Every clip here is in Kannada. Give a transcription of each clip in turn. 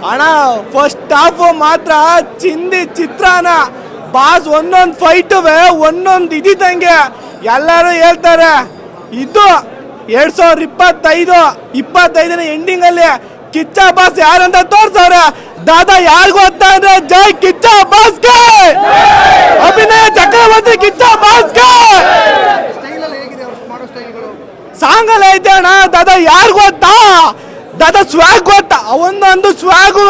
ಅಣ್ಣ ಫಸ್ಟ್ ಹಾಫ್ ಮಾತ್ರ ಚಿಂದಿ ಚಿತ್ರಾನ ಬಾಸ್ ಒಂದೊಂದು ಫೈಟುವೆ ಒಂದೊಂದು ಇದ್ದಂಗೆ ಎಲ್ಲರೂ ಹೇಳ್ತಾರೆ ಇದು 2025 ಎಂಡಿಂಗ್ ಅಲ್ಲಿ ಕಿಚ್ಚ ಬಾಸ್ ಯಾರಂತ ತೋರ್ಸವ್ರೆ. ದಾದಾ ಯಾರಿಗೂ ಗೊತ್ತಾ ಅಂದ್ರೆ ಜೈ ಕಿಚ್ಚ ಬಾಸ್ಗೆ, ಅಭಿನಯ ಚಕ್ರವರ್ತಿ ಕಿಚ್ಚ ಬಾಸ್ಗೆ. ಸಾಂಗ್ ಅಲ್ಲಿ ಐತೆ ಅಣ್ಣ ದಾದಾ ಯಾರು ಗೊತ್ತಾ, ದಾದಾ ಸ್ವಾಗ್ ಗೊತ್ತಾ, ಒಂದೊಂದು ಸ್ವಾಗು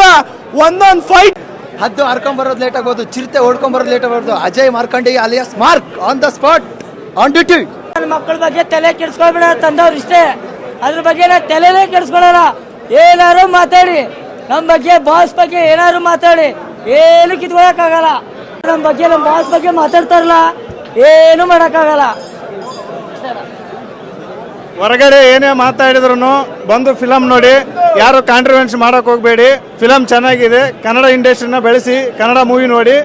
ಒಂದೊಂದು ಫೈಟ್. ಹದ್ದು ಹರ್ಕೊಂಡ್ ಬರೋದು ಲೇಟ್ ಆಗ್ಬೋದು, ಚಿರತೆ ಓಡ್ಕೊಂಡ್ ಬರೋದು ಲೇಟ್ ಆಗ್ಬೋದು. Ajay Markandi alias mark on the spot on duty. ಮಕ್ಕಳ ಬಗ್ಗೆ ತಲೆ ಕೆಡಿಸ್ಕೊಳ್ಬೇಡ ತಂದವ್ರು ಇಷ್ಟೇ, ಅದ್ರ ಬಗ್ಗೆ ತಲೆನೇ ಕೆಡಿಸ್ಕೊಳ್ಳಲ್ಲ. ಏನಾರು ಮಾತಾಡಿ ನಮ್ಮ ಬಗ್ಗೆ ಬಾಸ್ ಬಗ್ಗೆ ಏನಾರು ಮಾತಾಡಿ ಏನು ಕಿತ್ಕೊಳಕ್ಕಾಗಲ್ಲ. ನಮ್ಮ ಬಗ್ಗೆ ನಮ್ಮ ಬಾಸ್ ಬಗ್ಗೆ ಮಾತಾಡ್ತಾರಲ್ಲ ಏನು ಮಾಡೋಕ್ಕಾಗಲ್ಲ. ಹೊರಗಡೆ ಏನೇ ಮಾತಾಡಿದ್ರು ಬಂದು ಫಿಲಮ್ ನೋಡಿ, ಯಾರು ಕಾಂಟ್ರವರ್ಸಿ ಮಾಡಕ್ ಹೋಗಬೇಡಿ. ಫಿಲಮ್ ಚೆನ್ನಾಗಿದೆ, ಕನ್ನಡ ಇಂಡಸ್ಟ್ರಿನ ಬೆಳೆಸಿ ಕನ್ನಡ ಮೂವಿ ನೋಡಿ.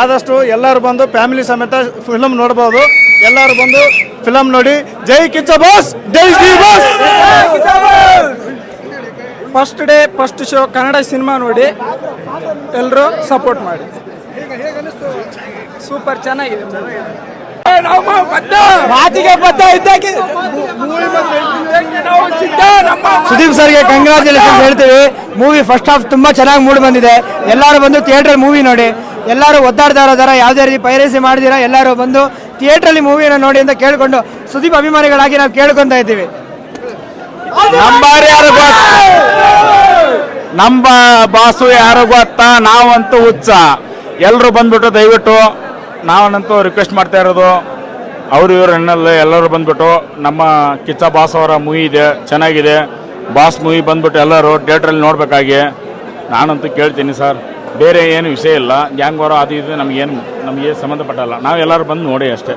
ಆದಷ್ಟು ಎಲ್ಲರೂ ಬಂದು ಫ್ಯಾಮಿಲಿ ಸಮೇತ ಫಿಲಮ್ ನೋಡ್ಬೋದು. ಎಲ್ಲರೂ ಬಂದು ಫಿಲಮ್ ನೋಡಿ. ಜೈ ಕಿಚ್ಚ ಬಾಸ್, ಜೈ D boss. First day first show Kannada cinema ನೋಡಿ ಎಲ್ಲರೂ ಸಪೋರ್ಟ್ ಮಾಡಿ. ಸೂಪರ್ ಚೆನ್ನಾಗಿದೆ. ಮಾತಿಗೆ ಬದ್ಧ ಇದ್ದಕ್ಕೆ ಸುದೀಪ್ ಸರ್ಗೆ ಕಂಗ್ರಾಚುಲೇಷನ್ ಹೇಳ್ತೀವಿ. ಮೂವಿ ಫಸ್ಟ್ ಹಾಫ್ ತುಂಬಾ ಚೆನ್ನಾಗಿ ಮೂಡ್ ಬಂದಿದೆ. ಎಲ್ಲರೂ ಬಂದು ಥಿಯೇಟರ್ ಮೂವಿ ನೋಡಿ. ಎಲ್ಲರೂ ಒದ್ದಾಡ್ತಾ ಇರೋದಾರ, ಯಾವುದೇ ರೀತಿ ಪೈರೇಸಿ ಮಾಡಿದಿರಾ ಎಲ್ಲರೂ ಬಂದು ಥಿಯೇಟ್ರಲ್ಲಿ ಮೂವಿನ ನೋಡಿ ಅಂತ ಕೇಳ್ಕೊಂಡು ಸುದೀಪ್ ಅಭಿಮಾನಿಗಳಾಗಿ ನಾವು ಕೇಳ್ಕೊಂತ ಇದ್ದೀವಿ. ನಮ್ಮ ಬಾಸು ಯಾರು ಗೊತ್ತಾ, ನಾವಂತೂ ಹುಚ್ಚ. ಎಲ್ಲರೂ ಬಂದ್ಬಿಟ್ಟು ದಯವಿಟ್ಟು ನಾವನ್ನಂತೂ ರಿಕ್ವೆಸ್ಟ್ ಮಾಡ್ತಾ ಇರೋದು, ಅವರು ಇವರು ಎಣ್ಣಲ್ಲಿ ಎಲ್ಲರೂ ಬಂದ್ಬಿಟ್ಟು ನಮ್ಮ ಕಿಚ್ಚ ಬಾಸ್ ಅವರ ಮೂವಿ ಇದೆ, ಚೆನ್ನಾಗಿದೆ. ಬಾಸ್ ಮೂವಿ ಬಂದ್ಬಿಟ್ಟು ಎಲ್ಲರೂ ಥಿಯೇಟ್ರಲ್ಲಿ ನೋಡಬೇಕಾಗಿ ನಾನಂತೂ ಕೇಳ್ತೀನಿ ಸರ್. ಬೇರೆ ಏನು ವಿಷಯ ಇಲ್ಲ, ಗ್ಯಾಂಗ್ ವಾರ ಅದು ಇದು ನಮಗೆ ಸಂಬಂಧಪಟ್ಟಲ್ಲ. ನಾವೆಲ್ಲರೂ ಬಂದು ನೋಡಿ ಅಷ್ಟೇ.